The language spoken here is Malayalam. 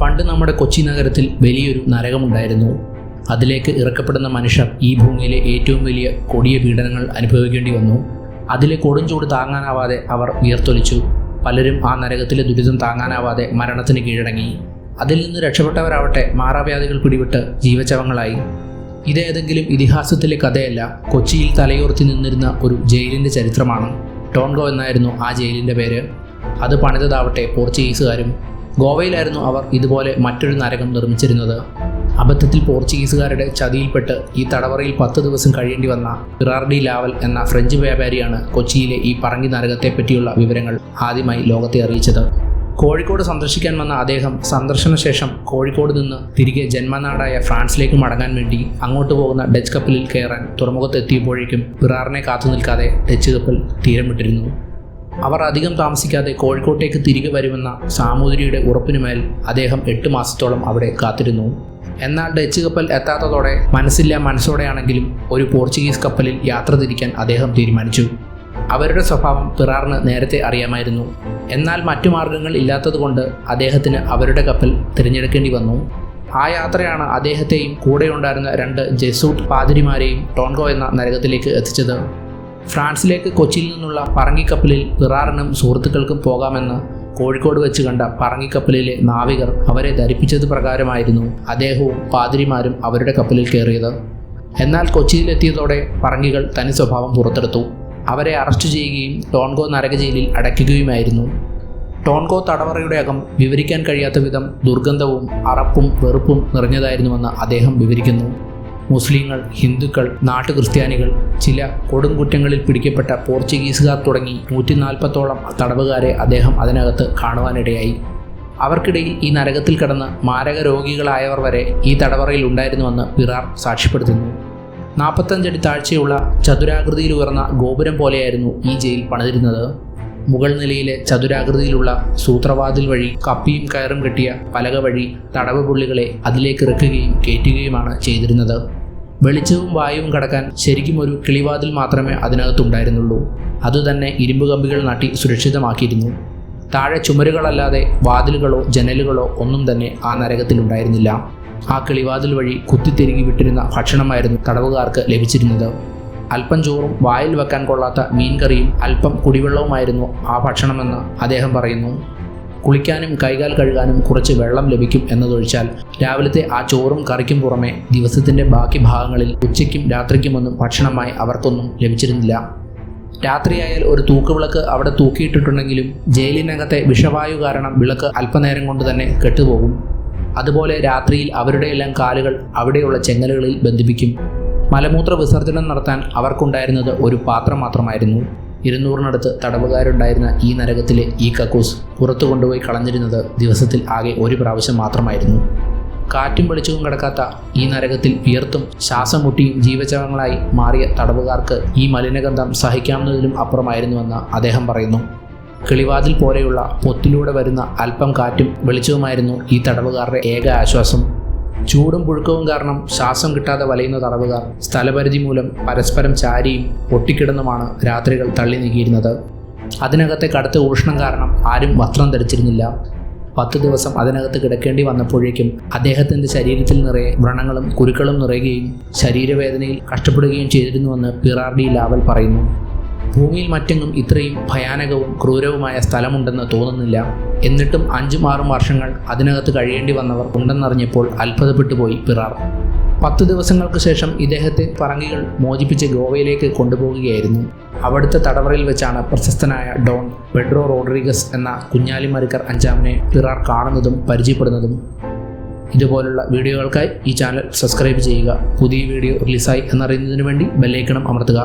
പണ്ട് നമ്മുടെ കൊച്ചി നഗരത്തിൽ വലിയൊരു നരകമുണ്ടായിരുന്നു. അതിലേക്ക് ഇറക്കപ്പെടുന്ന മനുഷ്യർ ഈ ഭൂമിയിലെ ഏറ്റവും വലിയ കൊടിയ പീഡനങ്ങൾ അനുഭവിക്കേണ്ടി വന്നു. അതിലെ കൊടുംചൂട് താങ്ങാനാവാതെ അവർ വിയർത്തൊലിച്ചു. പലരും ആ നരകത്തിലെ ദുരിതം താങ്ങാനാവാതെ മരണത്തിന് കീഴടങ്ങി. അതിൽ നിന്ന് രക്ഷപ്പെട്ടവരാവട്ടെ മാറാവ്യാധികൾ പിടിവിട്ട് ജീവച്ചവങ്ങളായി. ഇതേതെങ്കിലും ഇതിഹാസത്തിലെ കഥയല്ല, കൊച്ചിയിൽ തലയോർത്തി നിന്നിരുന്ന ഒരു ജയിലിൻ്റെ ചരിത്രമാണ്. ടോൺഗോ എന്നായിരുന്നു ആ ജയിലിൻ്റെ പേര്. അത് പണിതതാവട്ടെ പോർച്ചുഗീസുകാരും. ഗോവയിലായിരുന്നു അവർ ഇതുപോലെ മറ്റൊരു നരകം നിർമ്മിച്ചിരുന്നത്. അബദ്ധത്തിൽ പോർച്ചുഗീസുകാരുടെ ചതിയിൽപ്പെട്ട് ഈ തടവറയിൽ 10 ദിവസം കഴിയേണ്ടി വന്ന പിറാർ-ഡി ലാവൽ എന്ന ഫ്രഞ്ച് വ്യാപാരിയാണ് കൊച്ചിയിലെ ഈ പറങ്കി നരകത്തെപ്പറ്റിയുള്ള വിവരങ്ങൾ ആദ്യമായി ലോകത്തെ അറിയിച്ചത്. കോഴിക്കോട് സന്ദർശിക്കാൻ വന്ന അദ്ദേഹം സന്ദർശന ശേഷം കോഴിക്കോട് നിന്ന് തിരികെ ജന്മനാടായ ഫ്രാൻസിലേക്ക് മടങ്ങാൻ വേണ്ടി അങ്ങോട്ട് പോകുന്ന ഡച്ച് കപ്പലിൽ കയറാൻ തുറമുഖത്തെത്തിയപ്പോഴേക്കും പിറാറിനെ കാത്തു നിൽക്കാതെ ഡച്ച് കപ്പൽ തീരം വിട്ടിരുന്നു. അവർ അധികം താമസിക്കാതെ കോഴിക്കോട്ടേക്ക് തിരികെ വരുമെന്ന സാമൂതിരിയുടെ ഉറപ്പിനുമേൽ അദ്ദേഹം 8 മാസത്തോളം അവിടെ കാത്തിരുന്നു. എന്നാൽ ഡച്ച് കപ്പൽ എത്താത്തതോടെ മനസ്സില്ല മനസ്സോടെയാണെങ്കിലും ഒരു പോർച്ചുഗീസ് കപ്പലിൽ യാത്ര തിരിക്കാൻ അദ്ദേഹം തീരുമാനിച്ചു. അവരുടെ സ്വഭാവം പിറാറിന് നേരത്തെ അറിയാമായിരുന്നു. എന്നാൽ മറ്റു മാർഗങ്ങൾ ഇല്ലാത്തതുകൊണ്ട് അദ്ദേഹത്തിന് അവരുടെ കപ്പൽ തിരഞ്ഞെടുക്കേണ്ടി വന്നു. ആ യാത്രയാണ് അദ്ദേഹത്തെയും കൂടെയുണ്ടായിരുന്ന 2 ജെസൂട്ട് പാതിരിമാരെയും ടോൺഗോ എന്ന നരകത്തിലേക്ക് എത്തിച്ചത്. ഫ്രാൻസിലേക്ക് കൊച്ചിയിൽ നിന്നുള്ള പറങ്കിക്കപ്പലിൽ പിറാറിനും സുഹൃത്തുക്കൾക്കും പോകാമെന്ന് കോഴിക്കോട് വെച്ച് കണ്ട പറങ്കിക്കപ്പലിലെ നാവികർ അവരെ ധരിപ്പിച്ചത് പ്രകാരമായിരുന്നു അദ്ദേഹവും പാതിരിമാരും അവരുടെ കപ്പലിൽ കയറിയത്. എന്നാൽ കൊച്ചിയിലെത്തിയതോടെ പറങ്കികൾ തനി സ്വഭാവം പുറത്തെടുത്തു. അവരെ അറസ്റ്റ് ചെയ്യുകയും ടോൺഗോ നരക ജയിലിൽ അടയ്ക്കുകയുമായിരുന്നു. ടോൺഗോ തടവറയുടെ അകം വിവരിക്കാൻ കഴിയാത്ത വിധം ദുർഗന്ധവും അറപ്പും വെറുപ്പും നിറഞ്ഞതായിരുന്നുവെന്ന് അദ്ദേഹം വിവരിക്കുന്നു. മുസ്ലിങ്ങൾ, ഹിന്ദുക്കൾ, നാട്ടുക്രിസ്ത്യാനികൾ, ചില കൊടുംകുറ്റങ്ങളിൽ പിടിക്കപ്പെട്ട പോർച്ചുഗീസുകാർ തുടങ്ങി 140ഓളം തടവുകാരെ അദ്ദേഹം അതിനകത്ത് കാണുവാനിടയായി. അവർക്കിടയിൽ ഈ നരകത്തിൽ കിടന്ന് മാരക രോഗികളായവർ വരെ ഈ തടവറയിൽ ഉണ്ടായിരുന്നുവെന്ന് പിറാർ സാക്ഷ്യപ്പെടുത്തുന്നു. 45 അടി താഴ്ചയുള്ള ചതുരാകൃതിയിൽ ഉയർന്ന ഗോപുരം പോലെയായിരുന്നു ഈ ജയിൽ പണിതിരുന്നത്. മുകൾ നിലയിലെ ചതുരാകൃതിയിലുള്ള സൂത്രവാതിൽ വഴി കപ്പിയും കയറും കെട്ടിയ പലക വഴി തടവ് പുള്ളികളെ അതിലേക്ക് ഇറക്കുകയും കയറ്റുകയുമാണ് ചെയ്തിരുന്നത്. വെളിച്ചവും വായുവും കടക്കാൻ ശരിക്കും ഒരു കിളിവാതിൽ മാത്രമേ അതിനകത്തുണ്ടായിരുന്നുള്ളൂ. അതുതന്നെ ഇരുമ്പ് കമ്പികൾ നാട്ടി സുരക്ഷിതമാക്കിയിരുന്നു. താഴെ ചുമരുകളല്ലാതെ വാതിലുകളോ ജനലുകളോ ഒന്നും തന്നെ ആ നരകത്തിലുണ്ടായിരുന്നില്ല. ആ കിളിവാതിൽ വഴി കുത്തിത്തിരുകി വിട്ടിരുന്ന ഭക്ഷണമായിരുന്നു തടവുകാർക്ക് ലഭിച്ചിരുന്നത്. അല്പം ചോറും വായിൽ വെക്കാൻ കൊള്ളാത്ത മീൻകറിയും അല്പം കുടിവെള്ളവുമായിരുന്നു ആ ഭക്ഷണമെന്ന് അദ്ദേഹം പറയുന്നു. കുളിക്കാനും കൈകാൽ കഴുകാനും കുറച്ച് വെള്ളം ലഭിക്കും എന്നതൊഴിച്ചാൽ രാവിലത്തെ ആ ചോറും കറിക്കും പുറമെ ദിവസത്തിൻ്റെ ബാക്കി ഭാഗങ്ങളിൽ ഉച്ചയ്ക്കും രാത്രിക്കുമൊന്നും ഭക്ഷണമായി അവർക്കൊന്നും ലഭിച്ചിരുന്നില്ല. രാത്രിയായാൽ ഒരു തൂക്കുവിളക്ക് അവിടെ തൂക്കിയിട്ടിട്ടുണ്ടെങ്കിലും ജയിലിനകത്തെ വിഷവായു കാരണം വിളക്ക് അല്പനേരം കൊണ്ട് തന്നെ കെട്ടുപോകും. അതുപോലെ രാത്രിയിൽ അവരുടെയെല്ലാം കാലുകൾ അവിടെയുള്ള ചെങ്ങലുകളിൽ ബന്ധിപ്പിക്കും. മലമൂത്ര വിസർജനം നടത്താൻ അവർക്കുണ്ടായിരുന്നത് ഒരു പാത്രം മാത്രമായിരുന്നു. 200-നടുത്ത് തടവുകാരുണ്ടായിരുന്ന ഈ നരകത്തിലെ ഈ കക്കൂസ് പുറത്തു കൊണ്ടുപോയി കളഞ്ഞിരുന്നത് ദിവസത്തിൽ ആകെ 1 പ്രാവശ്യം മാത്രമായിരുന്നു. കാറ്റും വെളിച്ചവും കിടക്കാത്ത ഈ നരകത്തിൽ വിയർത്തും ശ്വാസം മുട്ടിയും ജീവചവങ്ങളായി മാറിയ തടവുകാർക്ക് ഈ മലിനഗന്ധം സഹിക്കാവുന്നതിലും അപ്പുറമായിരുന്നുവെന്ന് അദ്ദേഹം പറയുന്നു. കിളിവാതിൽ പോലെയുള്ള പൊത്തിലൂടെ വരുന്ന അല്പം കാറ്റും വെളിച്ചവുമായിരുന്നു ഈ തടവുകാരുടെ ഏക ആശ്വാസം. ചൂടും പുഴുക്കവും കാരണം ശ്വാസം കിട്ടാതെ വലയുന്ന തടവുകാർ സ്ഥലപരിധി മൂലം പരസ്പരം ചാരിയും ഒട്ടിക്കിടന്നുമാണ് രാത്രികൾ തള്ളി നീക്കിയിരുന്നത്. അതിനകത്തെ കടുത്ത ഉഷ്ണം കാരണം ആരും വസ്ത്രം ധരിച്ചിരുന്നില്ല. 10 ദിവസം അതിനകത്ത് കിടക്കേണ്ടി വന്നപ്പോഴേക്കും അദ്ദേഹത്തിൻ്റെ ശരീരത്തിൽ നിറയെ വ്രണങ്ങളും കുരുക്കളും നിറയുകയും ശരീരവേദനയിൽ കഷ്ടപ്പെടുകയും ചെയ്തിരുന്നുവെന്ന് പിറാർ-ഡി ലാവൽ പറയുന്നു. ഭൂമിയിൽ മറ്റെങ്ങും ഇത്രയും ഭയാനകവും ക്രൂരവുമായ സ്ഥലമുണ്ടെന്ന് തോന്നുന്നില്ല. എന്നിട്ടും 5-6 വർഷങ്ങൾ അതിനകത്ത് കഴിയേണ്ടി വന്നവർ ഉണ്ടെന്നറിഞ്ഞപ്പോൾ അത്ഭുതപ്പെട്ടുപോയി പിറാർ. 10 ദിവസങ്ങൾക്ക് ശേഷം ഇദ്ദേഹത്തെ പറങ്കികൾ മോചിപ്പിച്ച് ഗോവയിലേക്ക് കൊണ്ടുപോകുകയായിരുന്നു. അവിടുത്തെ തടവറയിൽ വെച്ചാണ് പ്രശസ്തനായ ഡോൺ പെഡ്രോ റോഡ്രിഗസ് എന്ന കുഞ്ഞാലിമരക്കർ 5-ാമനെ പിറാർ കാണുന്നതും പരിചയപ്പെടുന്നതും. ഇതുപോലുള്ള വീഡിയോകൾക്കായി ഈ ചാനൽ സബ്സ്ക്രൈബ് ചെയ്യുക. പുതിയ വീഡിയോ റിലീസായി എന്നറിയുന്നതിന് വേണ്ടി ബെല്ലൈക്കൺ അമർത്തുക.